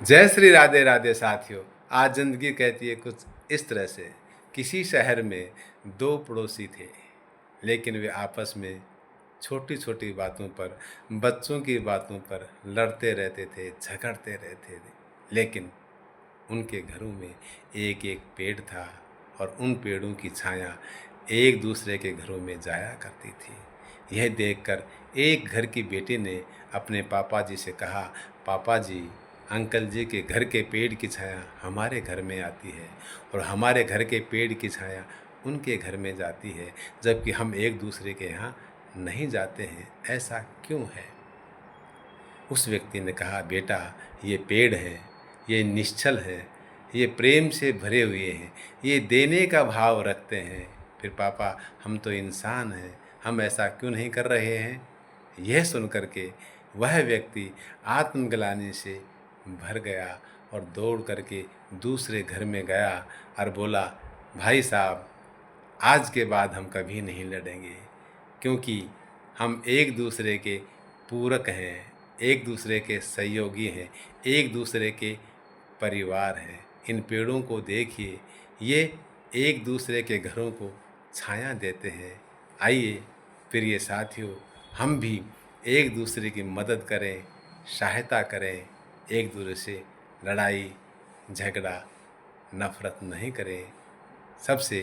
जय श्री राधे राधे साथियों। आज ज़िंदगी कहती है कुछ इस तरह से। किसी शहर में दो पड़ोसी थे, लेकिन वे आपस में छोटी छोटी बातों पर, बच्चों की बातों पर लड़ते रहते थे, झगड़ते रहते थे। लेकिन उनके घरों में एक एक पेड़ था और उन पेड़ों की छाया एक दूसरे के घरों में जाया करती थी। यह देखकर एक घर की बेटी ने अपने पापा जी से कहा, पापा जी, अंकल जी के घर के पेड़ की छाया हमारे घर में आती है और हमारे घर के पेड़ की छाया उनके घर में जाती है, जबकि हम एक दूसरे के यहाँ नहीं जाते हैं, ऐसा क्यों है? उस व्यक्ति ने कहा, बेटा, ये पेड़ हैं, ये निश्चल हैं, ये प्रेम से भरे हुए हैं, ये देने का भाव रखते हैं। फिर पापा, हम तो इंसान हैं, हम ऐसा क्यों नहीं कर रहे हैं? यह सुन कर के वह व्यक्ति आत्मग्लानि से भर गया और दौड़ करके दूसरे घर में गया और बोला, भाई साहब, आज के बाद हम कभी नहीं लड़ेंगे, क्योंकि हम एक दूसरे के पूरक हैं, एक दूसरे के सहयोगी हैं, एक दूसरे के परिवार हैं। इन पेड़ों को देखिए, ये एक दूसरे के घरों को छाया देते हैं। आइए फिर ये साथियों, हम भी एक दूसरे की मदद करें, सहायता करें, एक दूसरे से लड़ाई झगड़ा नफ़रत नहीं करें, सबसे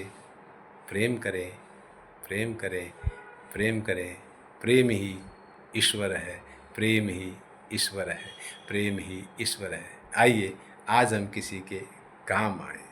प्रेम करें, प्रेम करें, प्रेम करें। प्रेम ही ईश्वर है, प्रेम ही ईश्वर है, प्रेम ही ईश्वर है। आइए आज हम किसी के काम आएँ।